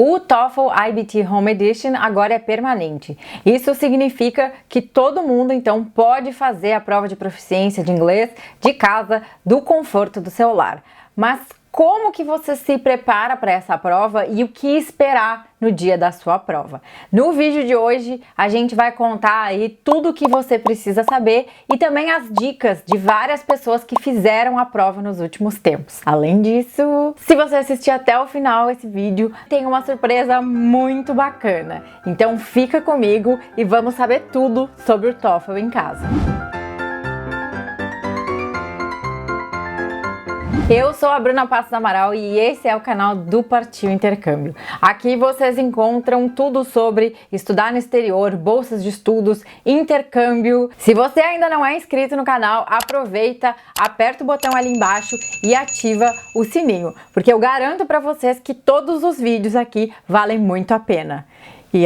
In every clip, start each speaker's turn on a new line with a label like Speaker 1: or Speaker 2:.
Speaker 1: O TOEFL IBT Home Edition agora é permanente. Isso significa que todo mundo então pode fazer a prova de proficiência de inglês de casa, do conforto do seu lar. Mas como que você se prepara para essa prova e o que esperar no dia da sua prova? No vídeo de hoje a gente vai contar aí tudo o que você precisa saber e também as dicas de várias pessoas que fizeram a prova nos últimos tempos. Além disso, se você assistir até o final esse vídeo, tem uma surpresa muito bacana. Então fica comigo e vamos saber tudo sobre o TOEFL em casa. Eu sou a Bruna Passos Amaral e esse é o canal do Partiu Intercâmbio. Aqui vocês encontram tudo sobre estudar no exterior, bolsas de estudos, intercâmbio. Se você ainda não é inscrito no canal, aproveita, aperta o botão ali embaixo e ativa o sininho, porque eu garanto para vocês que todos os vídeos aqui valem muito a pena. E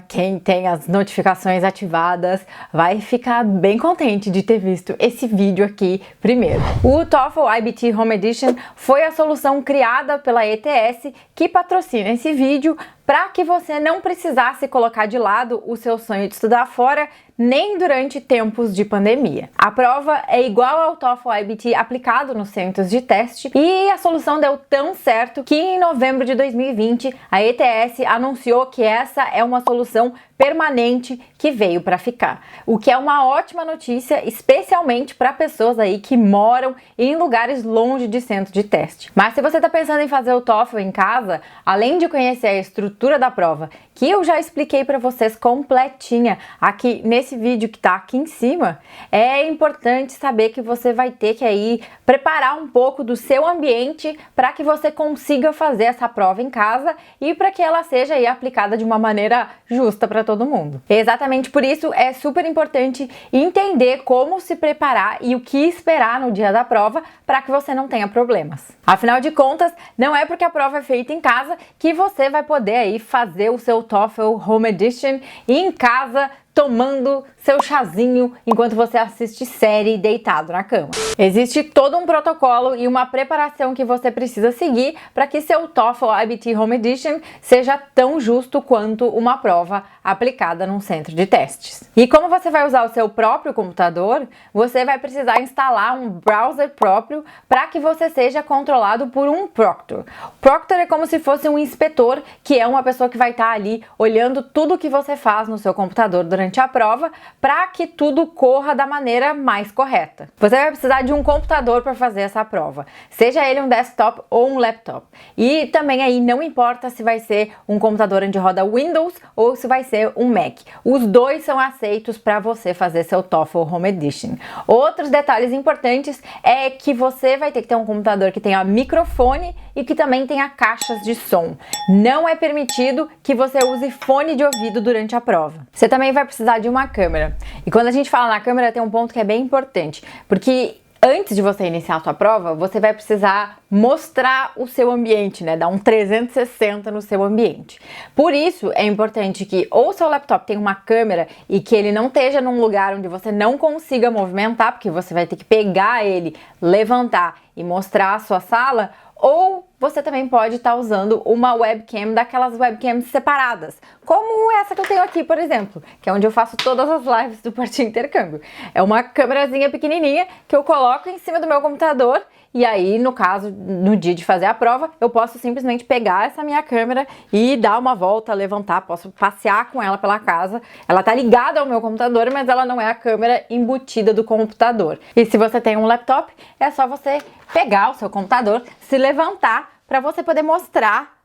Speaker 1: quem tem as notificações ativadas vai ficar bem contente de ter visto esse vídeo aqui primeiro. O TOEFL IBT Home Edition foi a solução criada pela ETS que patrocina esse vídeo para que você não precisasse colocar de lado o seu sonho de estudar fora nem durante tempos de pandemia. A prova é igual ao TOEFL IBT aplicado nos centros de teste e a solução deu tão certo que em novembro de 2020 a ETS anunciou que essa é uma solução permanente que veio para ficar, o que é uma ótima notícia, especialmente para pessoas aí que moram em lugares longe de centro de teste. Mas se você está pensando em fazer o TOEFL em casa, além de conhecer a estrutura da prova, que eu já expliquei para vocês completinha aqui nesse vídeo que está aqui em cima, é importante saber que você vai ter que aí preparar um pouco do seu ambiente para que você consiga fazer essa prova em casa e para que ela seja aí aplicada de uma maneira justa para todo mundo. Exatamente por isso é super importante entender como se preparar e o que esperar no dia da prova para que você não tenha problemas. Afinal de contas, não é porque a prova é feita em casa que você vai poder aí fazer o seu TOEFL Home Edition em casa, tomando seu chazinho enquanto você assiste série deitado na cama. Existe todo um protocolo e uma preparação que você precisa seguir para que seu TOEFL IBT Home Edition seja tão justo quanto uma prova aplicada num centro de testes. E como você vai usar o seu próprio computador, você vai precisar instalar um browser próprio para que você seja controlado por um proctor. O proctor é como se fosse um inspetor, que é uma pessoa que vai estar ali olhando tudo que você faz no seu computador durante a prova, para que tudo corra da maneira mais correta. Você vai precisar de um computador para fazer essa prova, seja ele um desktop ou um laptop. E também aí não importa se vai ser um computador onde roda Windows ou se vai ser um Mac. Os dois são aceitos para você fazer seu TOEFL Home Edition. Outros detalhes importantes é que você vai ter que ter um computador que tenha microfone e que também tenha caixas de som. Não é permitido que você use fone de ouvido durante a prova. Você também vai precisar de uma câmera. E quando a gente fala na câmera, tem um ponto que é bem importante, porque antes de você iniciar a sua prova, você vai precisar mostrar o seu ambiente, né? Dar um 360 no seu ambiente. Por isso, é importante que ou o seu laptop tenha uma câmera e que ele não esteja num lugar onde você não consiga movimentar, porque você vai ter que pegar ele, levantar e mostrar a sua sala, ou você também pode estar usando uma webcam daquelas webcams separadas, como essa que eu tenho aqui, por exemplo, que é onde eu faço todas as lives do Partiu Intercâmbio. É uma câmerazinha pequenininha que eu coloco em cima do meu computador e aí, no caso, no dia de fazer a prova, eu posso simplesmente pegar essa minha câmera e dar uma volta, levantar, posso passear com ela pela casa. Ela tá ligada ao meu computador, mas ela não é a câmera embutida do computador. E se você tem um laptop, é só você pegar o seu computador, se levantar para você poder mostrar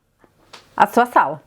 Speaker 1: a sua sala.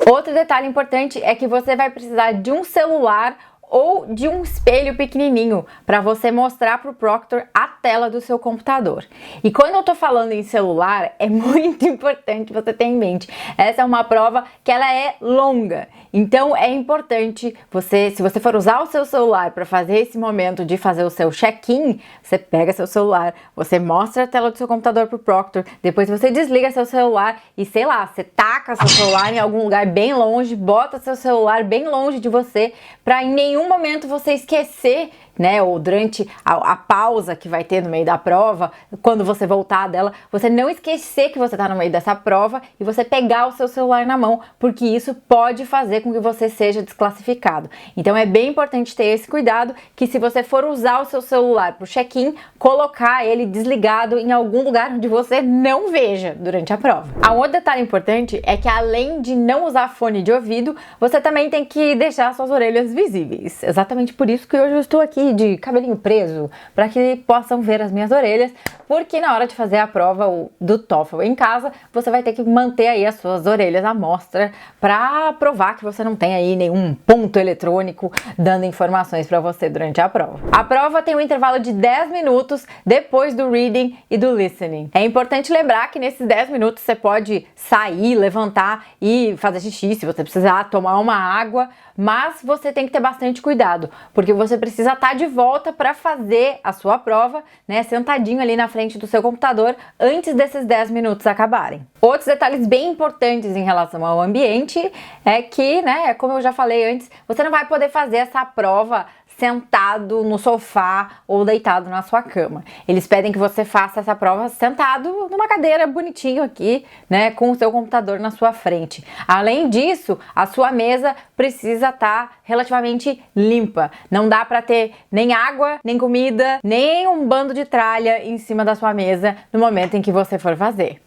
Speaker 1: Outro detalhe importante é que você vai precisar de um celular ou de um espelho pequenininho para você mostrar para o proctor a tela do seu computador. E quando eu tô falando em celular, é muito importante você ter em mente, essa é uma prova que ela é longa, então é importante você, se você for usar o seu celular para fazer esse momento de fazer o seu check-in, você pega seu celular, você mostra a tela do seu computador pro proctor, depois você desliga seu celular e sei lá, você taca seu celular em algum lugar bem longe, bota seu celular bem longe de você, para em nenhum momento você esquecer né, ou durante a pausa que vai ter no meio da prova, quando você voltar dela, você não esquecer que você está no meio dessa prova e você pegar o seu celular na mão, porque isso pode fazer com que você seja desclassificado. Então é bem importante ter esse cuidado, que se você for usar o seu celular para o check-in, colocar ele desligado em algum lugar onde você não veja durante a prova. Um outro detalhe importante é que além de não usar fone de ouvido, você também tem que deixar suas orelhas visíveis. Exatamente por isso que hoje eu estou aqui de cabelinho preso, para que possam ver as minhas orelhas, porque na hora de fazer a prova do TOEFL em casa, você vai ter que manter aí as suas orelhas à mostra para provar que você não tem aí nenhum ponto eletrônico dando informações para você durante a prova. A prova tem um intervalo de 10 minutos depois do reading e do listening. É importante lembrar que nesses 10 minutos você pode sair, levantar e fazer xixi se você precisar, tomar uma água, mas você tem que ter bastante cuidado, porque você precisa estar de volta para fazer a sua prova, né, sentadinho ali na frente do seu computador antes desses 10 minutos acabarem. Outros detalhes bem importantes em relação ao ambiente é que, né, como eu já falei antes, você não vai poder fazer essa prova sentado no sofá ou deitado na sua cama. Eles pedem que você faça essa prova sentado numa cadeira bonitinho aqui, né, com o seu computador na sua frente. Além disso, a sua mesa precisa estar relativamente limpa. Não dá para ter nem água, nem comida, nem um bando de tralha em cima da sua mesa no momento em que você for fazer.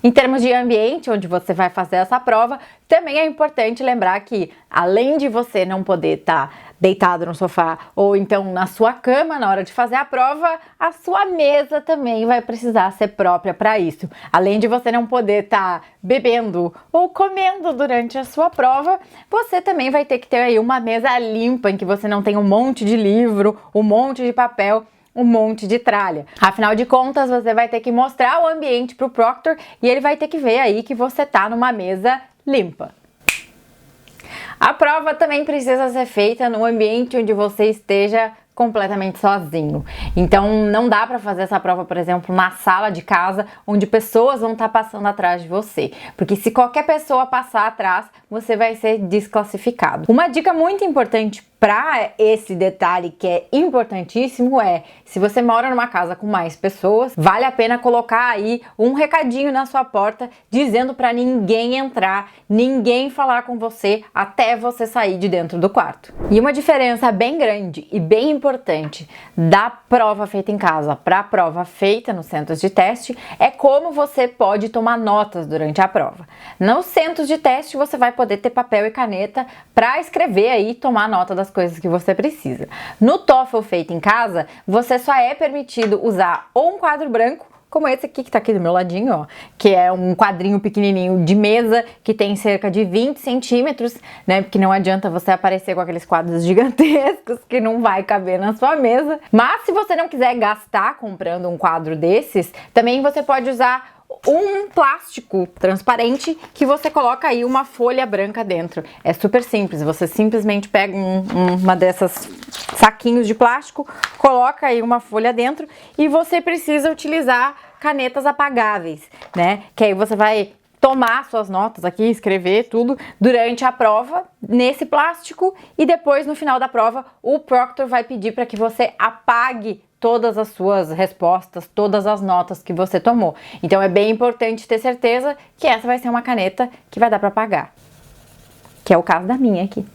Speaker 1: Em termos de ambiente onde você vai fazer essa prova, também é importante lembrar que, além de você não poder estar deitado no sofá ou então na sua cama na hora de fazer a prova, a sua mesa também vai precisar ser própria para isso. Além de você não poder estar bebendo ou comendo durante a sua prova, você também vai ter que ter aí uma mesa limpa em que você não tem um monte de livro, um monte de papel, um monte de tralha. Afinal de contas, você vai ter que mostrar o ambiente para o proctor e ele vai ter que ver aí que você tá numa mesa limpa. A prova também precisa ser feita num ambiente onde você esteja completamente sozinho. Então não dá para fazer essa prova, por exemplo, na sala de casa, onde pessoas vão estar passando atrás de você, porque se qualquer pessoa passar atrás, você vai ser desclassificado. Uma dica muito importante para esse detalhe que é importantíssimo é, se você mora numa casa com mais pessoas, vale a pena colocar aí um recadinho na sua porta dizendo para ninguém entrar, ninguém falar com você até você sair de dentro do quarto. E uma diferença bem grande e bem importante da prova feita em casa para a prova feita nos centros de teste é como você pode tomar notas durante a prova. Nos centros de teste você vai poder ter papel e caneta para escrever aí e tomar nota das coisas que você precisa. No TOEFL feito em casa, você só é permitido usar ou um quadro branco, como esse aqui que tá aqui do meu ladinho, ó, que é um quadrinho pequenininho de mesa que tem cerca de 20 centímetros, né, porque não adianta você aparecer com aqueles quadros gigantescos que não vai caber na sua mesa. Mas se você não quiser gastar comprando um quadro desses, também você pode usar um plástico transparente que você coloca aí uma folha branca dentro. É super simples, você simplesmente pega uma dessas saquinhos de plástico, coloca aí uma folha dentro e você precisa utilizar canetas apagáveis, né? Que aí você vai tomar suas notas aqui, escrever tudo durante a prova nesse plástico e depois no final da prova o proctor vai pedir para que você apague todas as suas respostas, todas as notas que você tomou. Então é bem importante ter certeza que essa vai ser uma caneta que vai dar para apagar, que é o caso da minha aqui.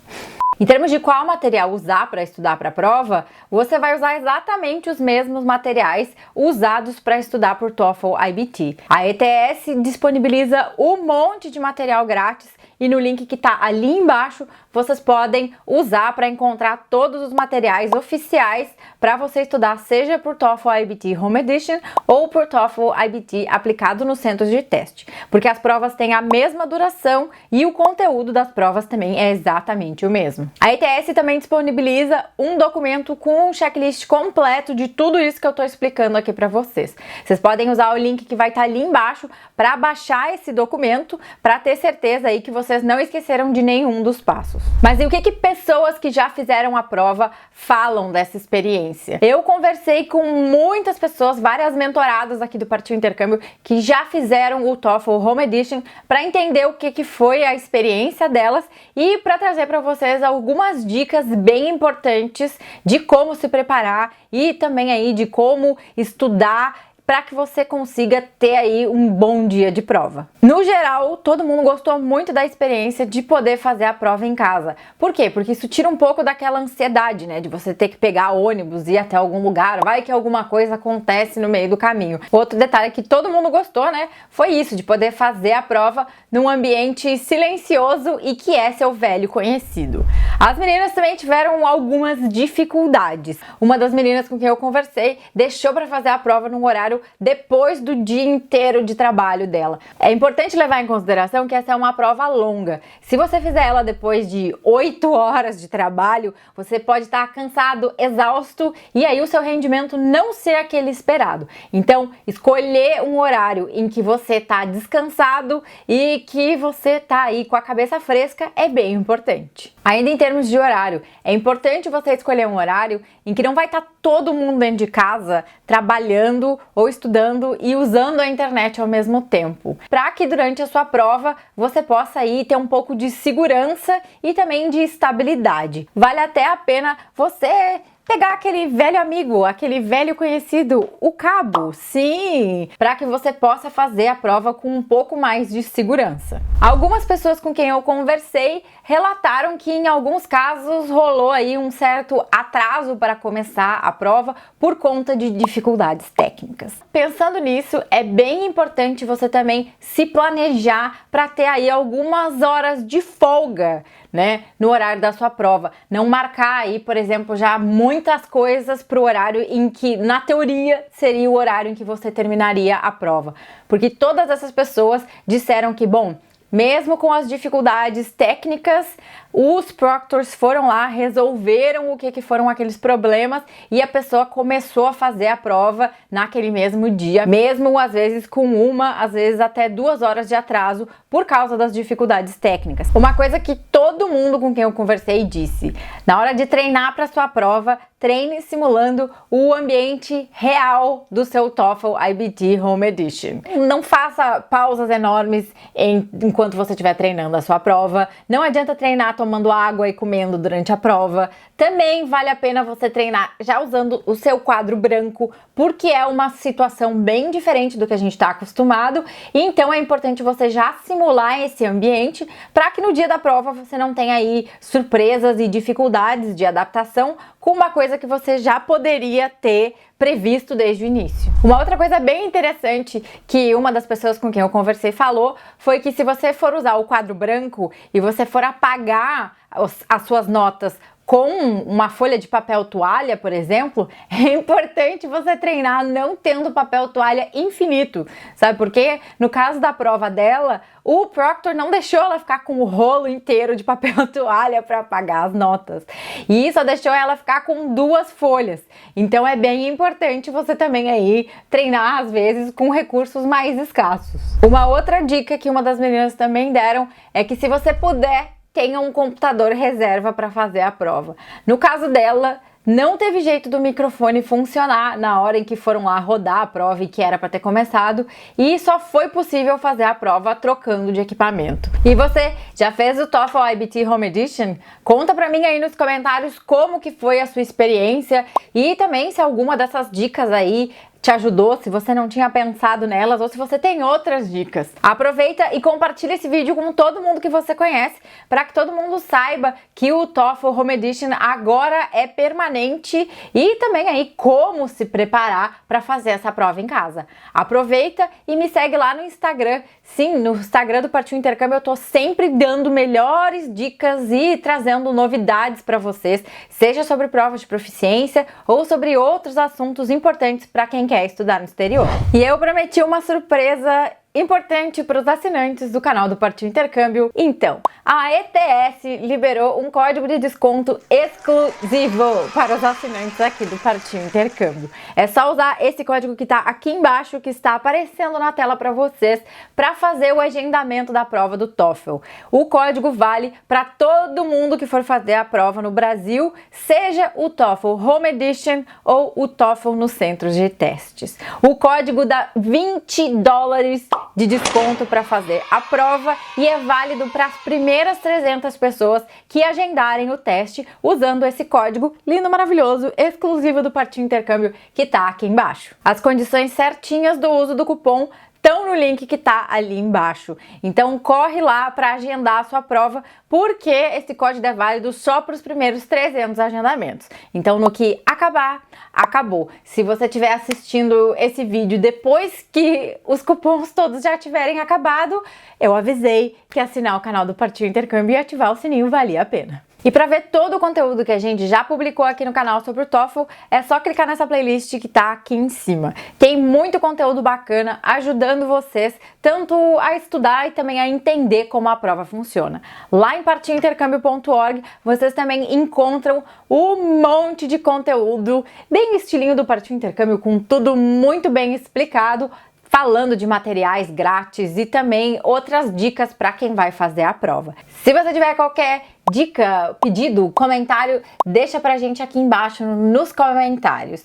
Speaker 1: Em termos de qual material usar para estudar para a prova, você vai usar exatamente os mesmos materiais usados para estudar por TOEFL IBT. A ETS disponibiliza um monte de material grátis e no link que está ali embaixo vocês podem usar para encontrar todos os materiais oficiais para você estudar, seja por TOEFL IBT Home Edition ou por TOEFL IBT aplicado nos centros de teste, porque as provas têm a mesma duração e o conteúdo das provas também é exatamente o mesmo. A ETS também disponibiliza um documento com um checklist completo de tudo isso que eu estou explicando aqui para vocês. Vocês podem usar o link que vai estar ali embaixo para baixar esse documento, para ter certeza aí que você vocês não esqueceram de nenhum dos passos. Mas e o que pessoas que já fizeram a prova falam dessa experiência? Eu conversei com muitas pessoas, várias mentoradas aqui do Partiu Intercâmbio, que já fizeram o TOEFL Home Edition, para entender o que foi a experiência delas e para trazer para vocês algumas dicas bem importantes de como se preparar e também aí de como estudar para que você consiga ter aí um bom dia de prova. No geral, todo mundo gostou muito da experiência de poder fazer a prova em casa. Por quê? Porque isso tira um pouco daquela ansiedade, né? De você ter que pegar ônibus e ir até algum lugar, vai que alguma coisa acontece no meio do caminho. Outro detalhe que todo mundo gostou, né? Foi isso, de poder fazer a prova num ambiente silencioso e que é seu velho conhecido. As meninas também tiveram algumas dificuldades. Uma das meninas com quem eu conversei deixou para fazer a prova num horário depois do dia inteiro de trabalho dela. É importante levar em consideração que essa é uma prova longa. Se você fizer ela depois de 8 horas de trabalho, você pode estar cansado, exausto e aí o seu rendimento não ser aquele esperado. Então, escolher um horário em que você está descansado e que você está aí com a cabeça fresca é bem importante. Ainda em termos de horário, é importante você escolher um horário em que não vai estar todo mundo dentro de casa trabalhando ou estudando e usando a internet ao mesmo tempo, para que durante a sua prova você possa aí ter um pouco de segurança e também de estabilidade. Vale até a pena você pegar aquele velho amigo, aquele velho conhecido, o cabo, sim, para que você possa fazer a prova com um pouco mais de segurança. Algumas pessoas com quem eu conversei relataram que em alguns casos rolou aí um certo atraso para começar a prova por conta de dificuldades técnicas. Pensando nisso, é bem importante você também se planejar para ter aí algumas horas de folga, né, no horário da sua prova. Não marcar aí, por exemplo, já muitas coisas para o horário em que, na teoria, seria o horário em que você terminaria a prova. Porque todas essas pessoas disseram que, bom, mesmo com as dificuldades técnicas, os proctors foram lá, resolveram o que foram aqueles problemas e a pessoa começou a fazer a prova naquele mesmo dia, mesmo às vezes com às vezes até 2 horas de atraso por causa das dificuldades técnicas. Uma coisa que todo mundo com quem eu conversei disse: na hora de treinar para sua prova, treine simulando o ambiente real do seu TOEFL IBT Home Edition. Não faça pausas enormes enquanto você estiver treinando a sua prova. Não adianta treinar tomando água e comendo durante a prova. Também vale a pena você treinar já usando o seu quadro branco, porque é uma situação bem diferente do que a gente está acostumado. E então é importante você já simular esse ambiente para que no dia da prova você não tenha aí surpresas e dificuldades de adaptação com uma coisa que você já poderia ter previsto desde o início. Uma outra coisa bem interessante que uma das pessoas com quem eu conversei falou foi que se você for usar o quadro branco e você for apagar as suas notas com uma folha de papel toalha, por exemplo, é importante você treinar não tendo papel toalha infinito, sabe por quê? No caso da prova dela, o proctor não deixou ela ficar com o rolo inteiro de papel toalha para apagar as notas, e só deixou ela ficar com 2 folhas. Então é bem importante você também aí treinar às vezes com recursos mais escassos. Uma outra dica que uma das meninas também deram é que se você puder, tenha um computador reserva para fazer a prova. No caso dela, não teve jeito do microfone funcionar na hora em que foram lá rodar a prova e que era para ter começado, e só foi possível fazer a prova trocando de equipamento. E você já fez o TOEFL IBT Home Edition? Conta para mim aí nos comentários como que foi a sua experiência e também se alguma dessas dicas aí te ajudou, se você não tinha pensado nelas ou se você tem outras dicas. Aproveita e compartilha esse vídeo com todo mundo que você conhece para que todo mundo saiba que o TOEFL Home Edition agora é permanente e também aí como se preparar para fazer essa prova em casa. Aproveita e me segue lá no Instagram. Sim, no Instagram do Partiu Intercâmbio eu tô sempre dando melhores dicas e trazendo novidades para vocês, seja sobre provas de proficiência ou sobre outros assuntos importantes para quem quer estudar no exterior. E eu prometi uma surpresa importante para os assinantes do canal do Partiu Intercâmbio. Então, a ETS liberou um código de desconto exclusivo para os assinantes aqui do Partiu Intercâmbio. É só usar esse código que está aqui embaixo, que está aparecendo na tela para vocês, para fazer o agendamento da prova do TOEFL. O código vale para todo mundo que for fazer a prova no Brasil, seja o TOEFL Home Edition ou o TOEFL nos centros de testes. O código dá $20 de desconto para fazer a prova e é válido para as primeiras 300 pessoas que agendarem o teste usando esse código lindo, maravilhoso, exclusivo do Partiu Intercâmbio que tá aqui embaixo. As condições certinhas do uso do cupom estão no link que tá ali embaixo. Então corre lá para agendar a sua prova, porque esse código é válido só para os primeiros 300 agendamentos. Então no que acabar, acabou. Se você estiver assistindo esse vídeo depois que os cupons todos já tiverem acabado, eu avisei que assinar o canal do Partiu Intercâmbio e ativar o sininho valia a pena. E para ver todo o conteúdo que a gente já publicou aqui no canal sobre o TOEFL, é só clicar nessa playlist que tá aqui em cima. Tem muito conteúdo bacana ajudando vocês tanto a estudar e também a entender como a prova funciona. Lá em partiuintercambio.org vocês também encontram um monte de conteúdo bem estilinho do Partiu Intercâmbio, com tudo muito bem explicado, falando de materiais grátis e também outras dicas para quem vai fazer a prova. Se você tiver qualquer dica, pedido, comentário, deixa pra gente aqui embaixo nos comentários.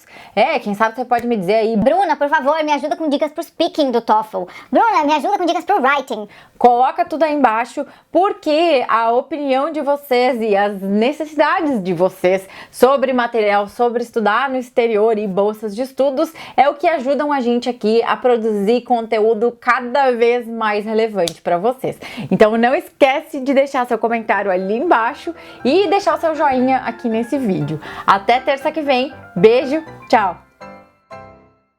Speaker 1: Quem sabe você pode me dizer aí:
Speaker 2: Bruna, por favor, me ajuda com dicas pro speaking do TOEFL. Bruna, me ajuda com dicas pro writing.
Speaker 1: Coloca tudo aí embaixo, porque a opinião de vocês e as necessidades de vocês sobre material, sobre estudar no exterior e bolsas de estudos é o que ajudam a gente aqui a produzir conteúdo cada vez mais relevante para vocês. Então não esquece de deixar seu comentário ali embaixo e deixar o seu joinha aqui nesse vídeo. Até terça que vem. Beijo, tchau!